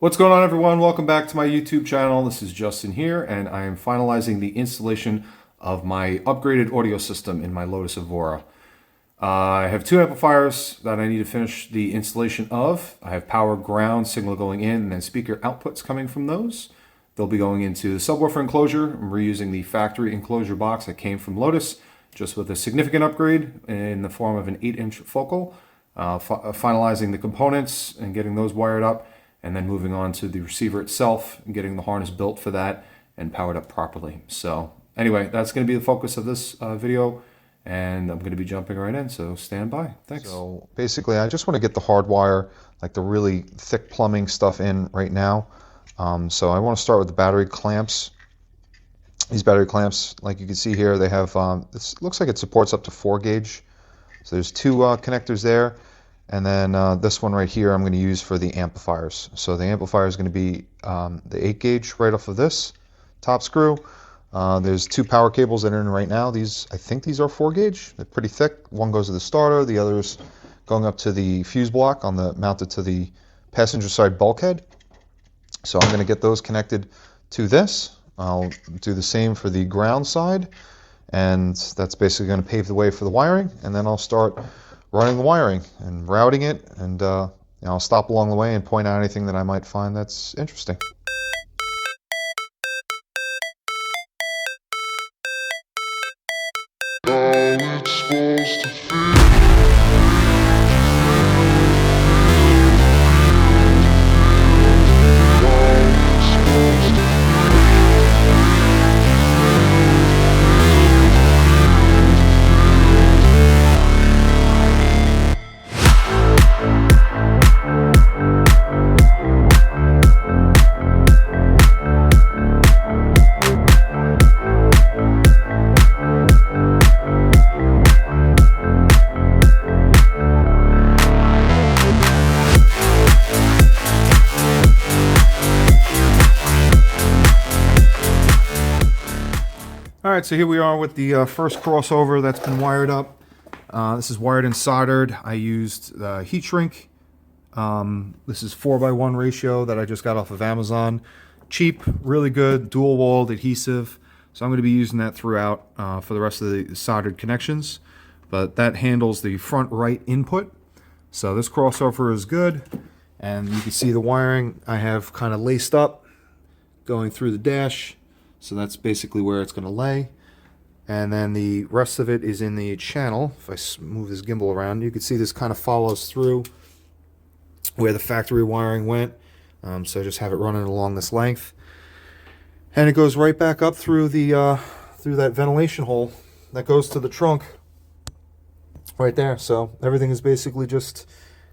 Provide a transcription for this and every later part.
What's going on, everyone? Welcome back to my YouTube channel. This is Justin here, and I am finalizing the installation of my upgraded audio system in my Lotus Evora. I have two amplifiers that I need to finish the installation of. I have power ground signal going in and then speaker outputs coming from those. They'll be going into the subwoofer enclosure. I'm reusing the factory enclosure box that came from Lotus, just with a significant upgrade in the form of an 8-inch focal. Finalizing the components and getting those wired up, and then moving on to the receiver itself and getting the harness built for that and powered up properly. So anyway, that's going to be the focus of this video, and I'm going to be jumping right in, so stand by. Thanks. So basically, I just want to get the hard wire, like the really thick plumbing stuff in right now. So I want to start with the battery clamps. These battery clamps, like you can see here, they have, this looks like it supports up to 4 gauge. So there's two connectors there. And then this one right here I'm going to use for the amplifiers. So the amplifier is going to be the 8 gauge right off of this top screw. There's two power cables that are in right now. I think these are 4 gauge. They're pretty thick. One goes to the starter, the other is going up to the fuse block mounted to the passenger side bulkhead. So I'm going to get those connected to this. I'll do the same for the ground side, and that's basically going to pave the way for the wiring. And then I'll start running the wiring and routing it, and I'll stop along the way and point out anything that I might find that's interesting. Alright, so here we are with the first crossover that's been wired up. This is wired and soldered. I used heat shrink. This is 4:1 ratio that I just got off of Amazon. Cheap, really good, dual walled adhesive. So I'm going to be using that throughout for the rest of the soldered connections. But that handles the front right input. So this crossover is good. And you can see the wiring I have kind of laced up going through the dash. So that's basically where it's going to lay. And then the rest of it is in the channel. If I move this gimbal around, you can see this kind of follows through where the factory wiring went. So I just have it running along this length. And it goes right back up through the through that ventilation hole that goes to the trunk right there. So everything is basically just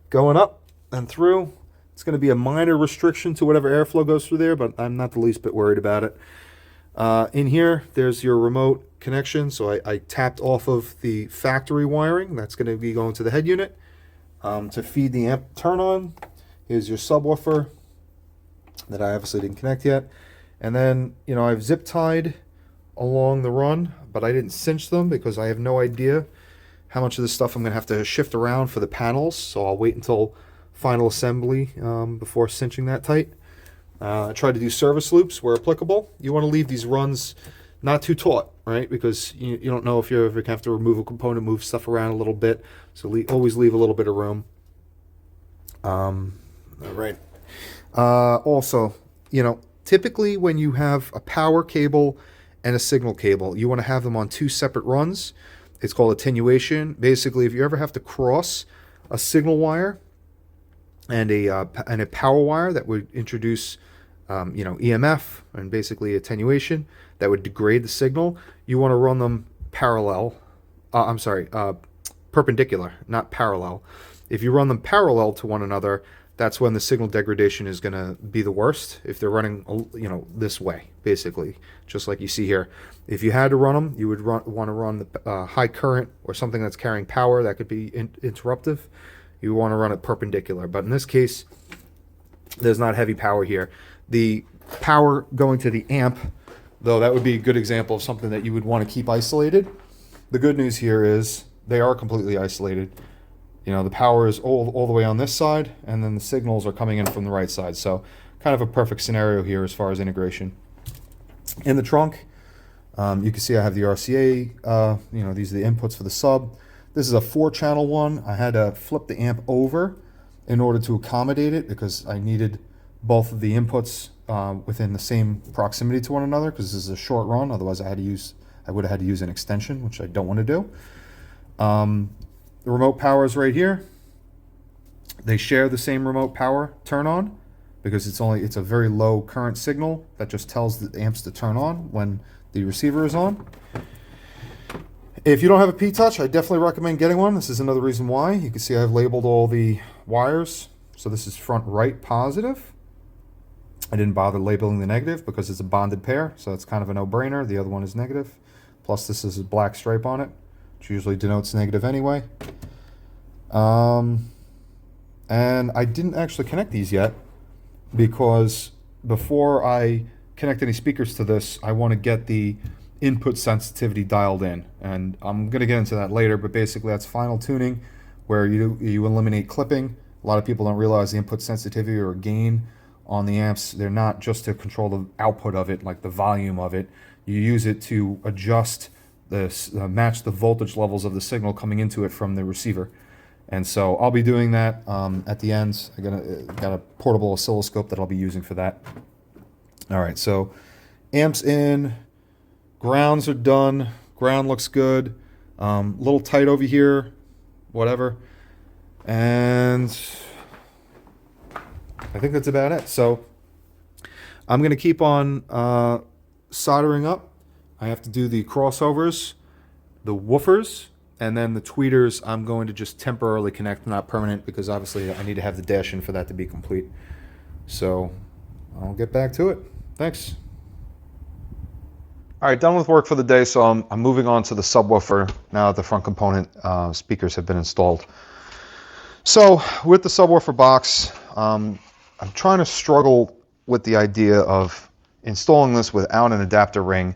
going up and through. It's going to be a minor restriction to whatever airflow goes through there, but I'm not the least bit worried about it. In here, there's your remote connection. So I tapped off of the factory wiring. That's going to be going to the head unit to feed the amp turn on. Here's your subwoofer that I obviously didn't connect yet. And then, I've zip tied along the run, but I didn't cinch them because I have no idea how much of this stuff I'm going to have to shift around for the panels. So I'll wait until final assembly before cinching that tight. I try to do service loops where applicable. You want to leave these runs not too taut, right? Because you don't know if you're ever going to have to remove a component, move stuff around a little bit. So always leave a little bit of room. All right. Also, typically when you have a power cable and a signal cable, you want to have them on 2 separate runs. It's called attenuation. Basically, if you ever have to cross a signal wire and a power wire that would introduce EMF and basically attenuation that would degrade the signal, you want to run them parallel. Perpendicular, not parallel. If you run them parallel to one another, that's when the signal degradation is going to be the worst. If they're running, this way, basically, just like you see here. If you had to run them, you would want to run the high current or something that's carrying power that could be interruptive. You want to run it perpendicular. But in this case, there's not heavy power here. The power going to the amp, though, that would be a good example of something that you would want to keep isolated. The good news here is they are completely isolated. you know, the power is all the way on this side, and then the signals are coming in from the right side. So kind of a perfect scenario here as far as integration. In the trunk, you can see I have the RCA, you know, these are the inputs for the sub. This is a 4-channel one. I had to flip the amp over in order to accommodate it because I needed both of the inputs within the same proximity to one another, because this is a short run. Otherwise, I would have had to use an extension, which I don't want to do. The remote power is right here. They share the same remote power turn on because it's a very low current signal that just tells the amps to turn on when the receiver is on. If you don't have a P-Touch, I definitely recommend getting one. This is another reason why. You can see I've labeled all the wires. So this is front right positive. I didn't bother labeling the negative because it's a bonded pair, so it's kind of a no-brainer. The other one is negative. Plus this is a black stripe on it, which usually denotes negative anyway. And I didn't actually connect these yet because before I connect any speakers to this, I want to get the input sensitivity dialed in, and I'm going to get into that later, but basically that's final tuning where you eliminate clipping. A lot of people don't realize the input sensitivity or gain on the amps, they're not just to control the output of it, like the volume of it. You use it to adjust match the voltage levels of the signal coming into it from the receiver. And so I'll be doing that at the end. I got a portable oscilloscope that I'll be using for that. All right, so amps in, grounds are done. Ground looks good. A little tight over here, whatever. And I think that's about it. So I'm going to keep on soldering up. I have to do the crossovers, the woofers, and then the tweeters I'm going to just temporarily connect, not permanent, because obviously I need to have the dash in for that to be complete. So I'll get back to it. Thanks. All right, done with work for the day, so I'm moving on to the subwoofer now that the front component speakers have been installed. So with the subwoofer box, I'm trying to struggle with the idea of installing this without an adapter ring,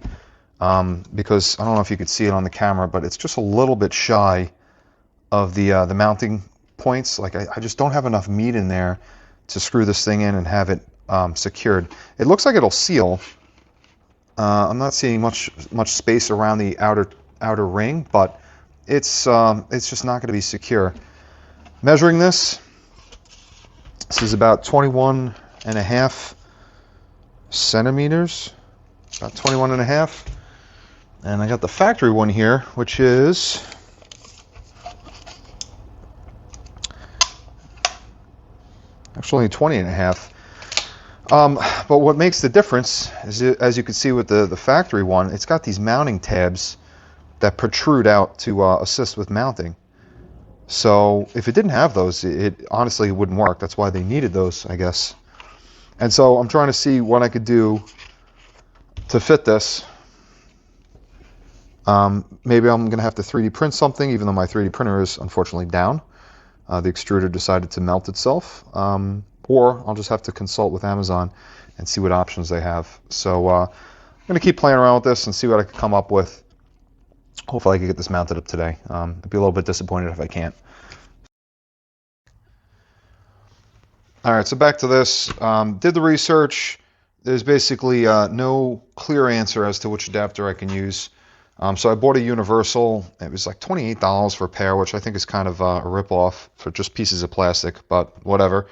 because I don't know if you could see it on the camera, but it's just a little bit shy of the mounting points. Like I just don't have enough meat in there to screw this thing in and have it secured. It looks like it'll seal. I'm not seeing much space around the outer ring, but it's just not going to be secure. Measuring this is about 21.5 centimeters, about 21.5, and I got the factory one here, which is actually 20.5. But what makes the difference is, as you can see with the factory one, it's got these mounting tabs that protrude out to assist with mounting. So if it didn't have those, it honestly wouldn't work. That's why they needed those, I guess. And so I'm trying to see what I could do to fit this. Maybe I'm going to have to 3D print something, even though my 3D printer is unfortunately down. The extruder decided to melt itself. Or I'll just have to consult with Amazon and see what options they have. So I'm going to keep playing around with this and see what I can come up with. Hopefully I can get this mounted up today. I'd be a little bit disappointed if I can't. All right, so back to this. Did the research. There's basically no clear answer as to which adapter I can use. So I bought a universal. It was like $28 for a pair, which I think is kind of a rip-off for just pieces of plastic, but whatever.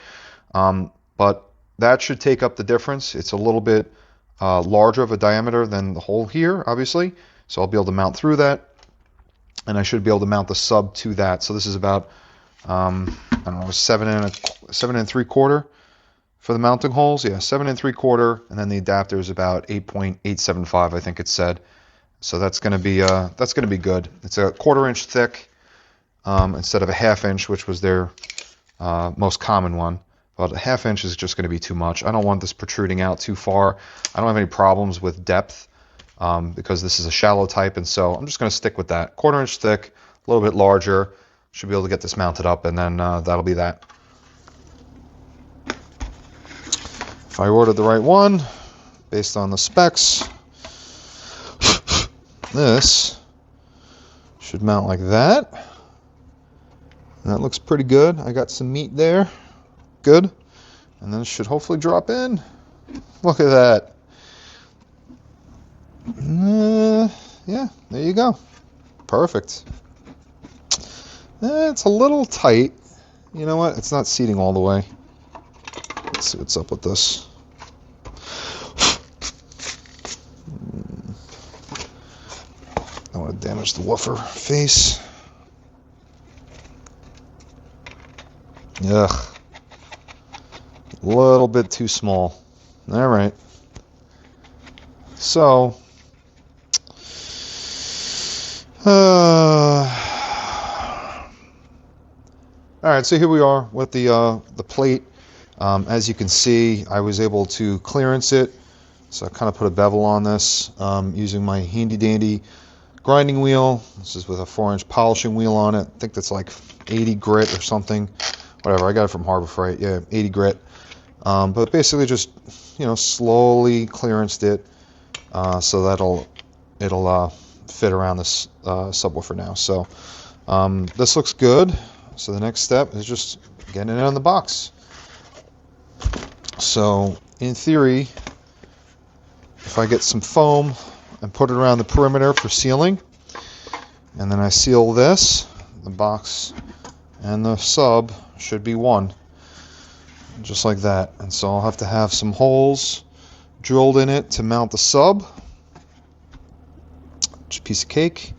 But that should take up the difference. It's a little bit larger of a diameter than the hole here, obviously. So I'll be able to mount through that, and I should be able to mount the sub to that. So this is about, I don't know, 7 3/4 for the mounting holes. Yeah, 7 3/4, and then the adapter is about 8.875, I think it said. So that's going to be good. It's a 1/4 inch thick instead of a 1/2 inch, which was their most common one. But a 1/2 inch is just going to be too much. I don't want this protruding out too far. I don't have any problems with depth because this is a shallow type, and so I'm just going to stick with that. 1/4 inch thick, a little bit larger. Should be able to get this mounted up, and then that'll be that. If I ordered the right one, based on the specs, this should mount like that. And that looks pretty good. I got some meat there. Good. And then it should hopefully drop in. Look at that. Yeah, there you go. Perfect. It's a little tight. You know what? It's not seating all the way. Let's see what's up with this. I don't want to damage the woofer face. Ugh. A little bit too small. All right. So, all right. So here we are with the plate. As you can see, I was able to clearance it. So I kind of put a bevel on this using my handy dandy grinding wheel. This is with a 4-inch polishing wheel on it. I think that's like 80 grit or something. Whatever. I got it from Harbor Freight. Yeah, 80 grit. But basically just, slowly clearanced it so that'll fit around this subwoofer now. So this looks good. So the next step is just getting it on the box. So in theory, if I get some foam and put it around the perimeter for sealing, and then I seal this, the box and the sub should be one. Just like that. And so I'll have to have some holes drilled in it to mount the sub. Just a piece of cake.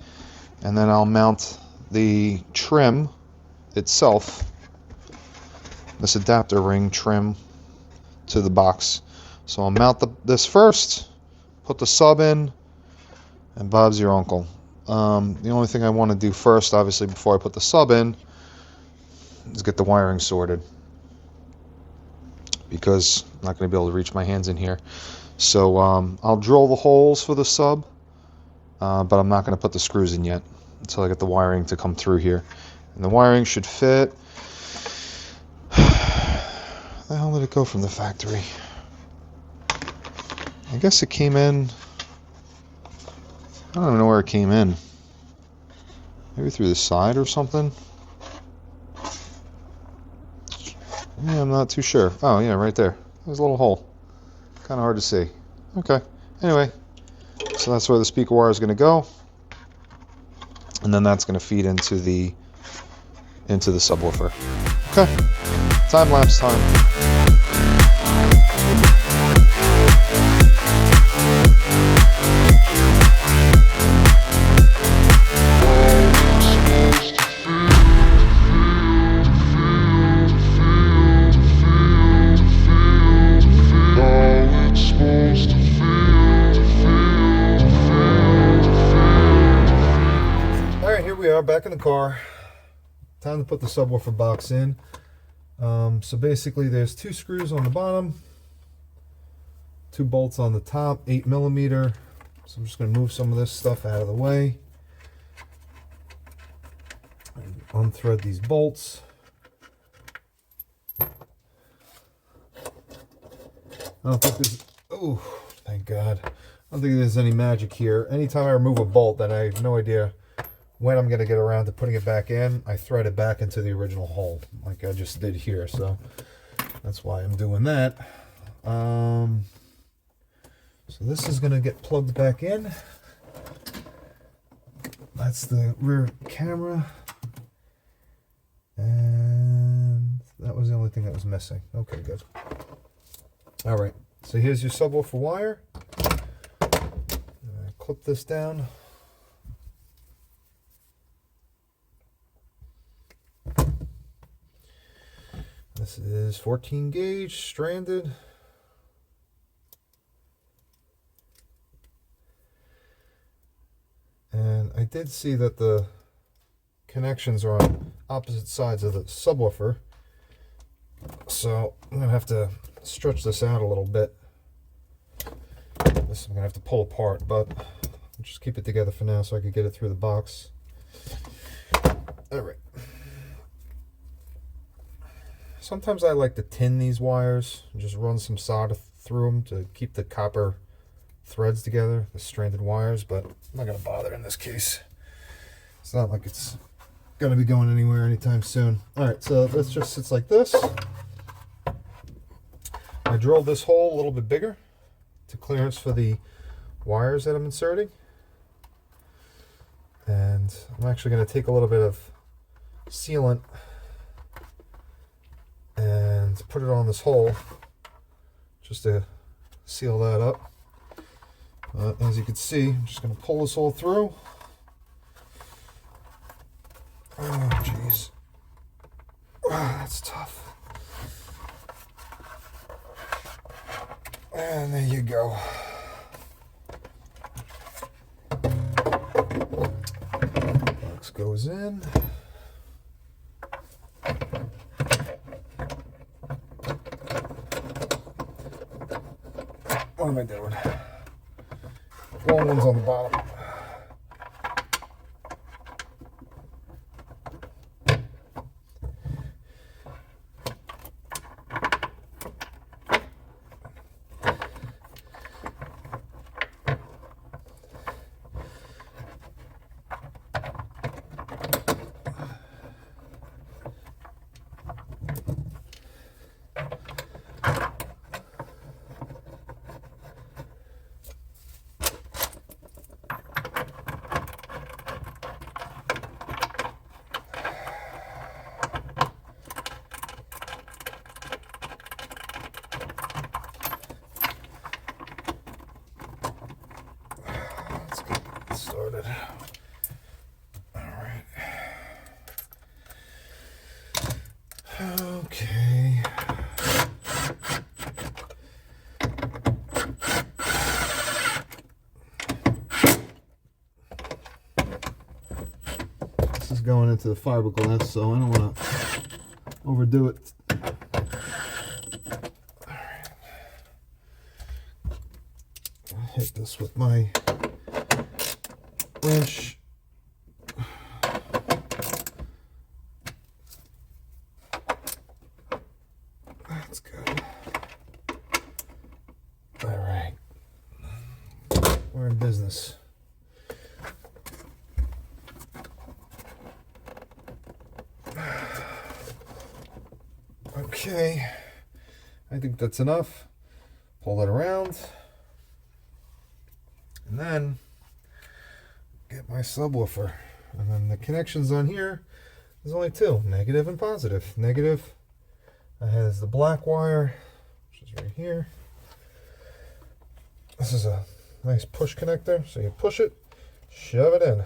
And then I'll mount the trim itself, this adapter ring trim, to the box. So I'll mount this first, put the sub in, and Bob's your uncle. The only thing I want to do first, obviously, before I put the sub in, is get the wiring sorted, because I'm not going to be able to reach my hands in here. So I'll drill the holes for the sub, but I'm not going to put the screws in yet until I get the wiring to come through here. And the wiring should fit. Where the hell did it go from the factory? I guess it came in. I don't even know where it came in. Maybe through the side or something. Yeah, I'm not too sure. Oh, yeah, right there. There's a little hole. Kind of hard to see. Okay. Anyway, so that's where the speaker wire is going to go. And then that's going to feed into the subwoofer. Okay. Time lapse time. Back in the car. Time to put the subwoofer box in. So basically there's 2 screws on the bottom, 2 bolts on the top, 8mm. So I'm just going to move some of this stuff out of the way and unthread these bolts. I don't think there's, oh, thank God. I don't think there's any magic here. Anytime I remove a bolt, then I have no idea when I'm going to get around to putting it back in. I thread it back into the original hole like I just did here, so that's why I'm doing that. So this is going to get plugged back in. That's the rear camera, and that was the only thing that was missing. Okay, good. All right, so here's your subwoofer wire. Clip this down. This is 14 gauge, stranded. And I did see that the connections are on opposite sides of the subwoofer. So I'm going to have to stretch this out a little bit. This I'm going to have to pull apart, but I'll just keep it together for now so I can get it through the box. All right. Sometimes I like to tin these wires and just run some solder through them to keep the copper threads together, the stranded wires, but I'm not going to bother in this case. It's not like it's going to be going anywhere anytime soon. All right, so this just sits like this. I drilled this hole a little bit bigger to clearance for the wires that I'm inserting. And I'm actually going to take a little bit of sealant and put it on this hole just to seal that up. As you can see, I'm just going to pull this hole through. Oh, jeez. Oh, that's tough. And there you go. Box goes in. What am I doing? Long one's on the bottom. Started. All right. Okay. This is going into the fiberglass, so I don't want to overdo it. All right. I'll hit this with my wrench. That's good. All right. We're in business. Okay. I think that's enough. Pull it around. And then get my subwoofer, and then the connections on here, there's only two, negative and positive. Negative has the black wire, which is right here. This is a nice push connector, so you push it, shove it in.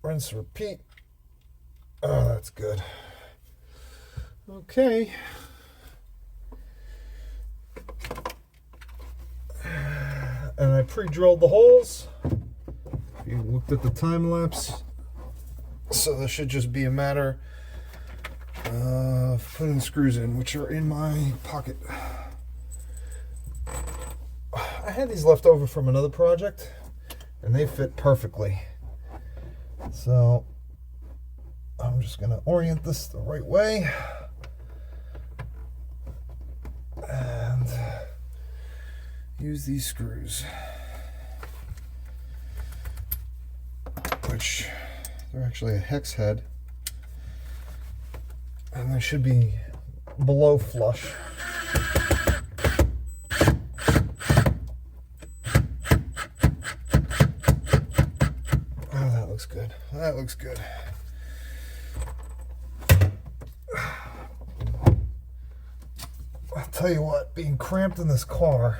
Rinse, repeat. Oh, that's good. Okay. And I pre-drilled the holes. If you looked at the time lapse, so this should just be a matter of putting the screws in, which are in my pocket. I had these left over from another project, and they fit perfectly. So I'm just going to orient this the right way. And use these screws, which they're actually a hex head, and they should be below flush. Oh, that looks good. That looks good. I'll tell you what, being cramped in this car,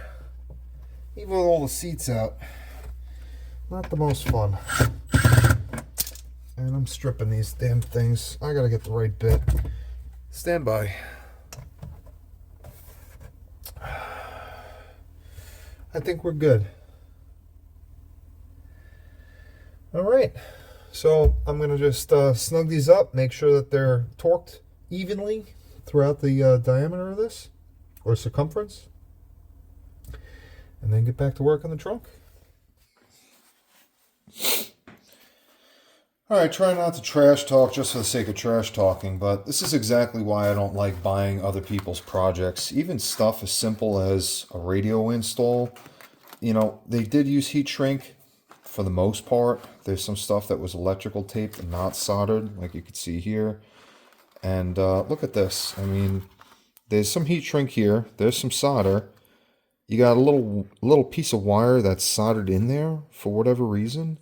even with all the seats out, not the most fun. And I'm stripping these damn things. I gotta get the right bit. Stand by. I think we're good. All right, so I'm gonna just snug these up, make sure that they're torqued evenly throughout the diameter of this, or circumference, and then get back to work on the trunk. Alright, try not to trash talk just for the sake of trash talking, but this is exactly why I don't like buying other people's projects. Even stuff as simple as a radio install. You know, they did use heat shrink for the most part. There's some stuff that was electrical taped and not soldered, like you can see here. And look at this. I mean, there's some heat shrink here. There's some solder. You got a little piece of wire that's soldered in there for whatever reason.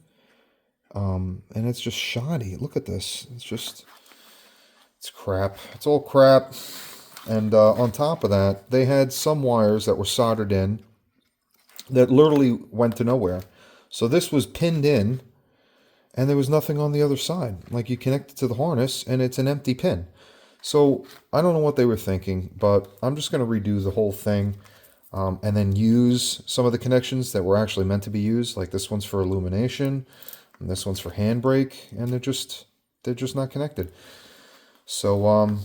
And it's just shoddy. Look at this. It's crap. It's all crap. And on top of that, they had some wires that were soldered in that literally went to nowhere. So this was pinned in, and there was nothing on the other side. Like, you connect it to the harness, and it's an empty pin. So I don't know what they were thinking, but I'm just going to redo the whole thing, and then use some of the connections that were actually meant to be used. Like, this one's for illumination, and this one's for handbrake, and they're just not connected. So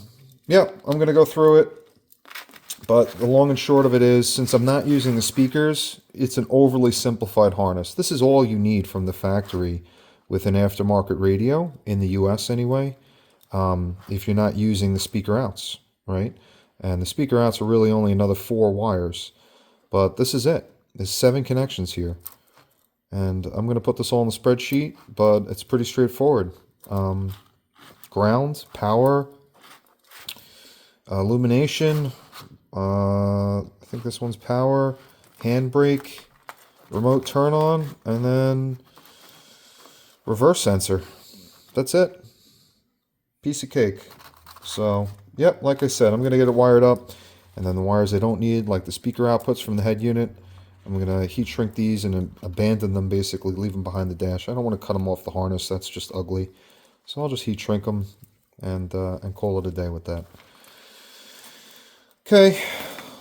yeah, I'm gonna go through it, but the long and short of it is, since I'm not using the speakers, it's an overly simplified harness. This is all you need from the factory with an aftermarket radio, in the US anyway, if you're not using the speaker outs, right? And the speaker outs are really only another 4 wires, but this is it. There's 7 connections here. And I'm going to put this all in the spreadsheet, but it's pretty straightforward. Ground, power, illumination, I think this one's power, handbrake, remote turn on, and then reverse sensor. That's it. Piece of cake. So, yep, like I said, I'm going to get it wired up. And then the wires I don't need, like the speaker outputs from the head unit, I'm going to heat shrink these and abandon them, basically, leave them behind the dash. I don't want to cut them off the harness. That's just ugly. So I'll just heat shrink them and call it a day with that. Okay,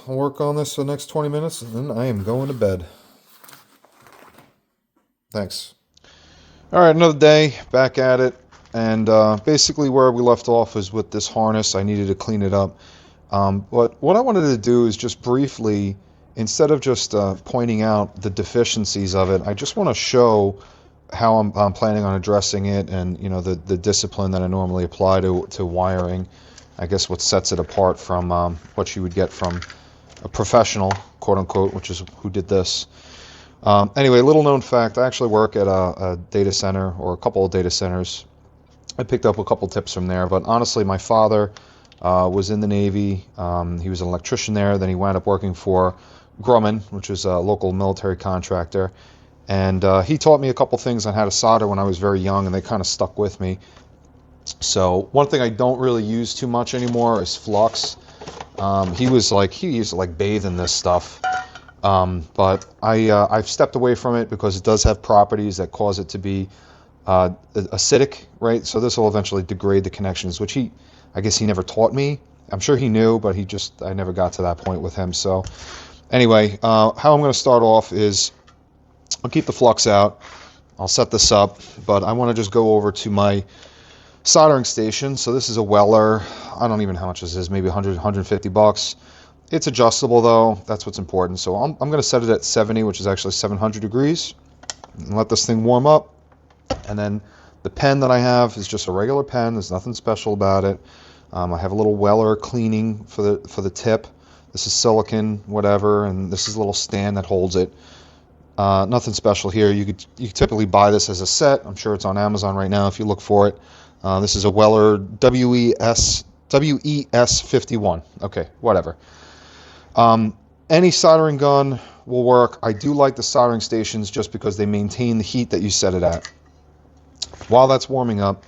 I'll work on this for the next 20 minutes, and then I am going to bed. Thanks. All right, another day, back at it. And basically where we left off is with this harness. I needed to clean it up. But what I wanted to do is just briefly, instead of just pointing out the deficiencies of it, I just want to show how I'm planning on addressing it, and the discipline that I normally apply to wiring. I guess what sets it apart from what you would get from a professional, quote unquote, which is who did this. Anyway, little known fact, I actually work at a data center, or a couple of data centers. I picked up a couple tips from there, but honestly, my father was in the Navy. He was an electrician there. Then he wound up working for Grumman, which is a local military contractor. And he taught me a couple things on how to solder when I was very young, and they kind of stuck with me. So one thing I don't really use too much anymore is flux. He used to bathe in this stuff. But I've stepped away from it because it does have properties that cause it to be acidic, right? So this will eventually degrade the connections, which I guess he never taught me. I'm sure he knew, but I never got to that point with him. So anyway, how I'm going to start off is I'll keep the flux out. I'll set this up, but I want to just go over to my soldering station. So this is a Weller. I don't even know how much this is, maybe 100, 150 bucks. It's adjustable though. That's what's important. So I'm going to set it at 70, which is actually 700 degrees, and let this thing warm up. And then the pen that I have is just a regular pen. There's nothing special about it. I have a little Weller cleaning for the tip. This is silicone, whatever, and this is a little stand that holds it. Nothing special here. You could typically buy this as a set. I'm sure it's on Amazon right now if you look for it. This is a Weller WES 51. Okay, whatever. Any soldering gun will work. I do like the soldering stations just because they maintain the heat that you set it at. While that's warming up,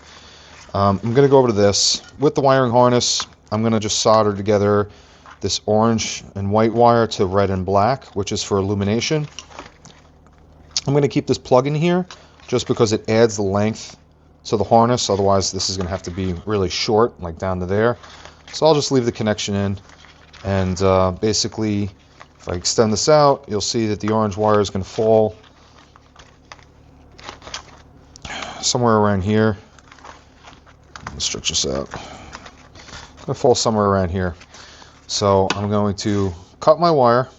I'm going to go over to this. With the wiring harness, I'm going to just solder together this orange and white wire to red and black, which is for illumination. I'm going to keep this plug in here just because it adds the length to the harness. Otherwise, this is going to have to be really short, like down to there. So I'll just leave the connection in. And basically, if I extend this out, you'll see that the orange wire is going to fall somewhere around here. Let's stretch this out. It's going to fall somewhere around here. So I'm going to cut my wire.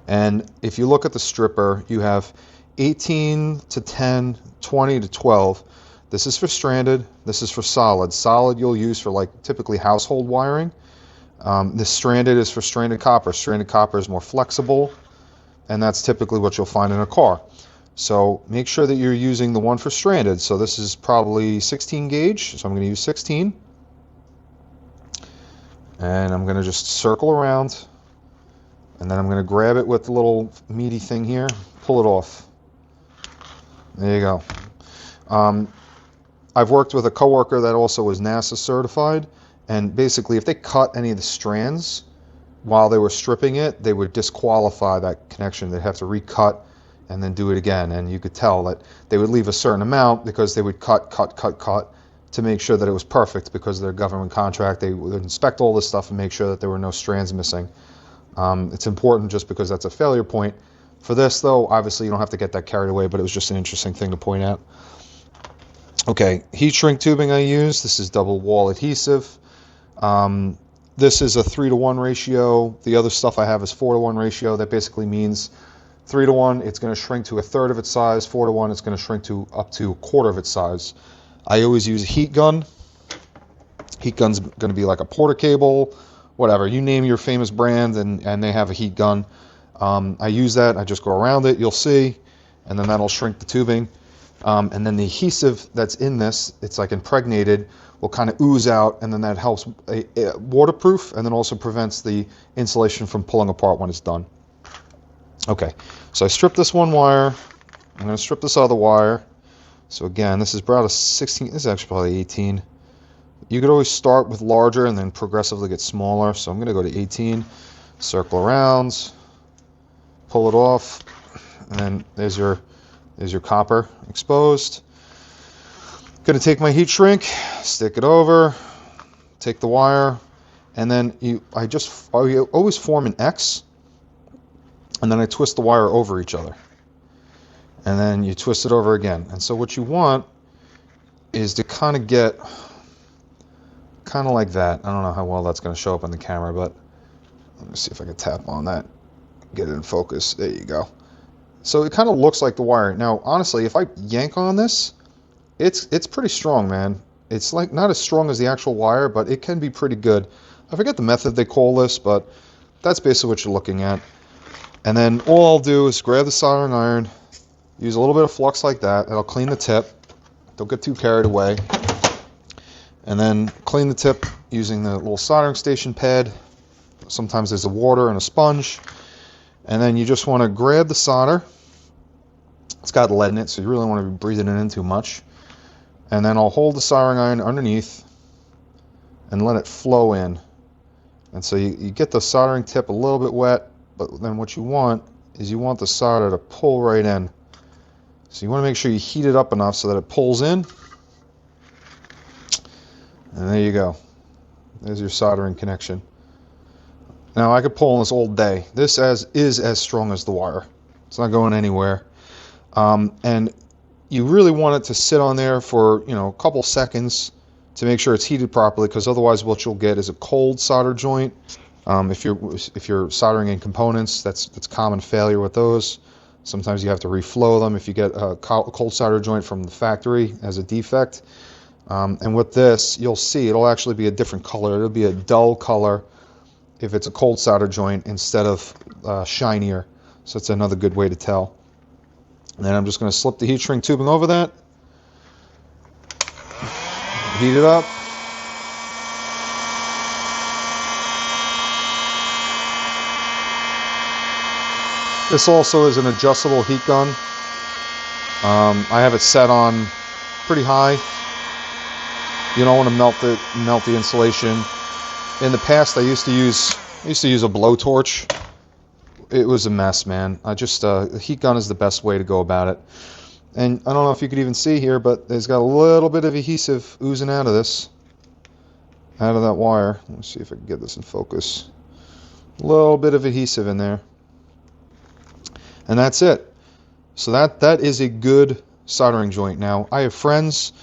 And if you look at the stripper, you have 18 to 10, 20 to 12. This is for stranded. This is for solid. Solid you'll use for like typically household wiring. This stranded is for stranded copper. Stranded copper is more flexible, and that's typically what you'll find in a car. So make sure that you're using the one for stranded. So this is probably 16 gauge, so I'm going to use 16. And I'm going to just circle around, and then I'm going to grab it with the little meaty thing here, pull it off. There you go. I've worked with a coworker that also was NASA certified, and basically if they cut any of the strands while they were stripping it, they would disqualify that connection. They'd have to recut and then do it again, and you could tell that they would leave a certain amount because they would cut to make sure that it was perfect because of their government contract. They would inspect all this stuff and make sure that there were no strands missing. It's important just because that's a failure point. For this, though, obviously you don't have to get that carried away, but it was just an interesting thing to point out. Okay, heat shrink tubing I use. This is double wall adhesive. This is a 3-to-1 ratio. The other stuff I have is 4-to-1 ratio. That basically means 3-to-1, it's going to shrink to 1/3 of its size. 4-to-1, it's going to shrink to up to 1/4 of its size. I always use a heat gun. Heat gun's going to be like a Porter cable, whatever. You name your famous brand, and they have a heat gun. I use that. I just go around it, you'll see, and then that'll shrink the tubing. And then the adhesive that's in this, it's like impregnated, will kind of ooze out, and then that helps waterproof, and then also prevents the insulation from pulling apart when it's done. Okay, so I stripped this one wire. I'm going to strip this other wire. So again, this is about a 16, this is actually probably 18. You could always start with larger and then progressively get smaller. So I'm going to go to 18, circle around, pull it off, and then there's your copper exposed. Going to take my heat shrink, stick it over, take the wire, and then I always form an X, and then I twist the wire over each other. And then you twist it over again. And so what you want is to kind of get kind of like that. I don't know how well that's going to show up on the camera, but let me see if I can tap on that, get it in focus. There you go. So it kind of looks like the wire. Now, honestly, if I yank on this, it's pretty strong, man. It's like not as strong as the actual wire, but it can be pretty good. I forget the method they call this, but that's basically what you're looking at. And then all I'll do is grab the soldering iron, use a little bit of flux like that. That'll clean the tip. Don't get too carried away. And then clean the tip using the little soldering station pad. Sometimes there's a water and a sponge. And then you just want to grab the solder. It's got lead in it, so you really want to be breathing it in too much. And then I'll hold the soldering iron underneath and let it flow in. And so you get the soldering tip a little bit wet, but then what you want is you want the solder to pull right in. So you want to make sure you heat it up enough so that it pulls in. And there you go. There's your soldering connection. Now I could pull on this all day. This is as strong as the wire. It's not going anywhere. And you really want it to sit on there for a couple seconds to make sure it's heated properly, because otherwise what you'll get is a cold solder joint. If you're soldering in components, that's common failure with those. Sometimes you have to reflow them if you get a cold solder joint from the factory as a defect. And with this, you'll see it'll actually be a different color. It'll be a dull color if it's a cold solder joint instead of shinier. So it's another good way to tell. And then I'm just going to slip the heat shrink tubing over that. Heat it up. This also is an adjustable heat gun. I have it set on pretty high. You don't want to melt the insulation. In the past, I used to use a blowtorch. It was a mess, man. The heat gun is the best way to go about it. And I don't know if you could even see here, but there's got a little bit of adhesive oozing out of that wire. Let's see if I can get this in focus. A little bit of adhesive in there. And that's it. So that is a good soldering joint. Now, I have friends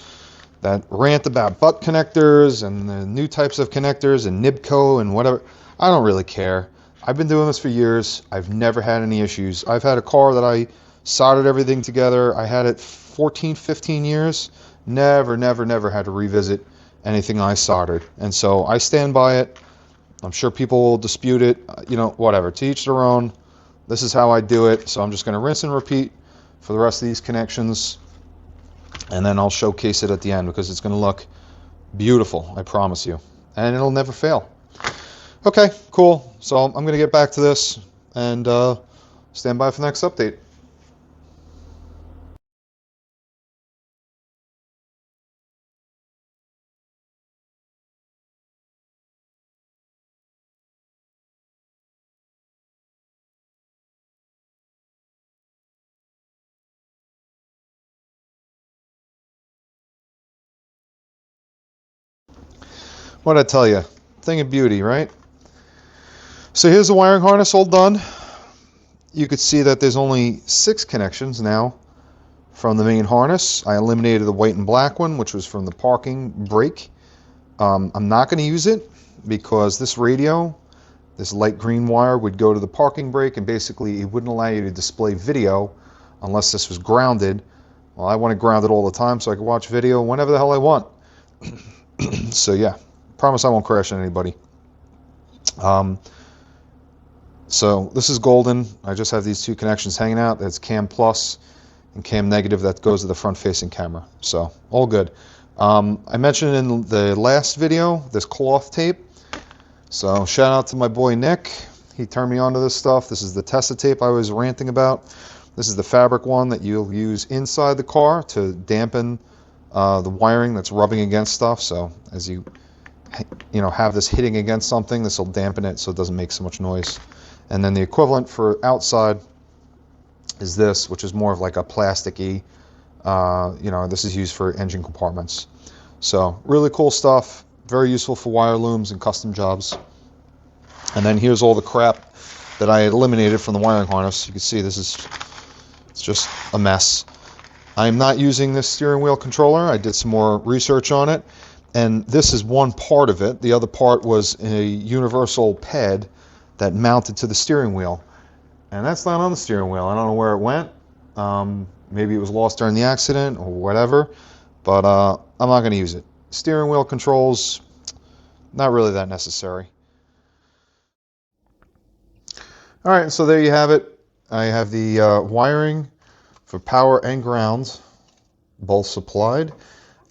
that rant about butt connectors and the new types of connectors and Nibco and whatever. I don't really care. I've been doing this for years. I've never had any issues. I've had a car that I soldered everything together. I had it 14, 15 years. Never had to revisit anything I soldered. And so I stand by it. I'm sure people will dispute it. You know, whatever. To each their own. This is how I do it. So I'm just going to rinse and repeat for the rest of these connections. And then I'll showcase it at the end because it's going to look beautiful, I promise you. And it'll never fail. Okay, cool. So I'm going to get back to this and stand by for the next update. What'd I tell you? Thing of beauty, right? So here's the wiring harness all done. You could see that there's only 6 connections now from the main harness. I eliminated the white and black one, which was from the parking brake. I'm not going to use it because this radio, this light green wire, would go to the parking brake, and basically it wouldn't allow you to display video unless this was grounded. Well, I want it grounded all the time so I can watch video whenever the hell I want. So yeah, promise I won't crash on anybody. So this is golden. I just have these 2 connections hanging out. That's cam plus and cam negative that goes to the front facing camera. So all good. I mentioned in the last video this cloth tape. So shout out to my boy Nick. He turned me onto this stuff. This is the Tessa tape I was ranting about. This is the fabric one that you'll use inside the car to dampen the wiring that's rubbing against stuff. So as you have this hitting against something, this will dampen it so it doesn't make so much noise. And then the equivalent for outside is this, which is more of like a plasticky, this is used for engine compartments. So really cool stuff, very useful for wire looms and custom jobs. And then here's all the crap that I eliminated from the wiring harness. You can see it's just a mess. I'm not using this steering wheel controller. I did some more research on it, and this is one part of it. The other part was a universal pad that mounted to the steering wheel, and that's not on the steering wheel. I don't know where it went. Maybe it was lost during the accident or whatever, but I'm not going to use it. Steering wheel controls, not really that necessary. All right, so there you have it. I have the wiring for power and ground both supplied.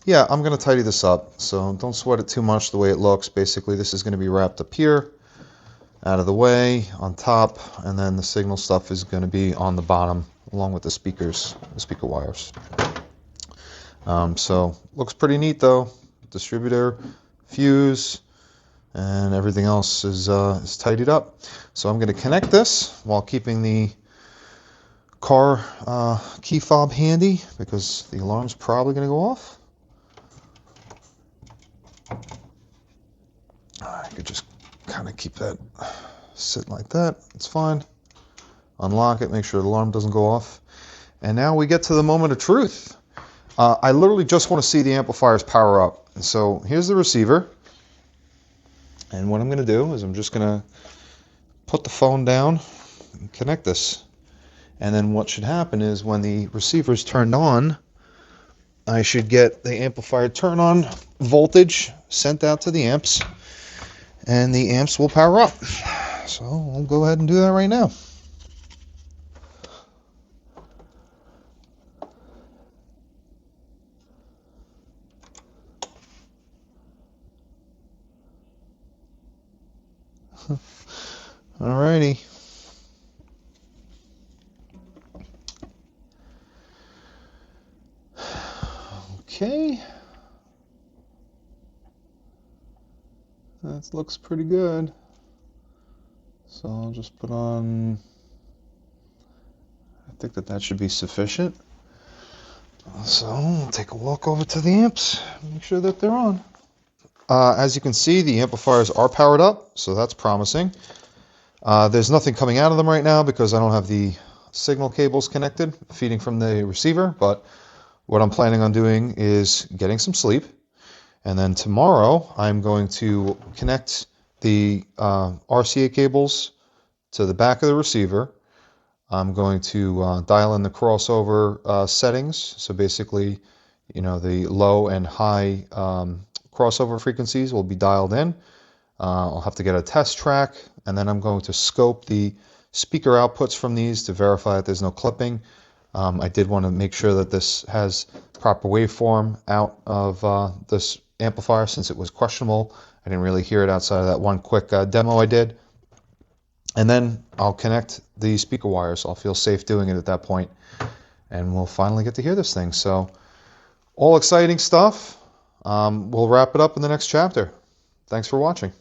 Yeah, I'm going to tidy this up, so don't sweat it too much the way it looks. Basically, this is going to be wrapped up here, out of the way, on top, and then the signal stuff is going to be on the bottom, along with the speakers, the speaker wires. So, looks pretty neat though. Distributor, fuse, and everything else is tidied up. So I'm going to connect this while keeping the car key fob handy because the alarm's probably going to go off. I could just kind of keep that sitting like that. It's fine. Unlock it, make sure the alarm doesn't go off. And now we get to the moment of truth. I literally just want to see the amplifiers power up. And so here's the receiver. And what I'm going to do is I'm just going to put the phone down and connect this. And then what should happen is when the receiver is turned on, I should get the amplifier turn on voltage sent out to the amps, and the amps will power up. So I'll go ahead and do that right now. Alrighty. Okay. That looks pretty good. So I'll just put on, I think that should be sufficient. So we'll take a walk over to the amps, make sure that they're on. As you can see, the amplifiers are powered up, so that's promising. There's nothing coming out of them right now because I don't have the signal cables connected, feeding from the receiver, but what I'm planning on doing is getting some sleep, and then tomorrow I'm going to connect the RCA cables to the back of the receiver, I'm going to dial in the crossover settings. So basically, you know, the low and high crossover frequencies will be dialed in. I'll have to get a test track, and then I'm going to scope the speaker outputs from these to verify that there's no clipping. I did want to make sure that this has proper waveform out of this amplifier, since it was questionable. I didn't really hear it outside of that one quick demo I did. And then I'll connect the speaker wires. I'll feel safe doing it at that point, and we'll finally get to hear this thing. So all exciting stuff. We'll wrap it up in the next chapter. Thanks for watching.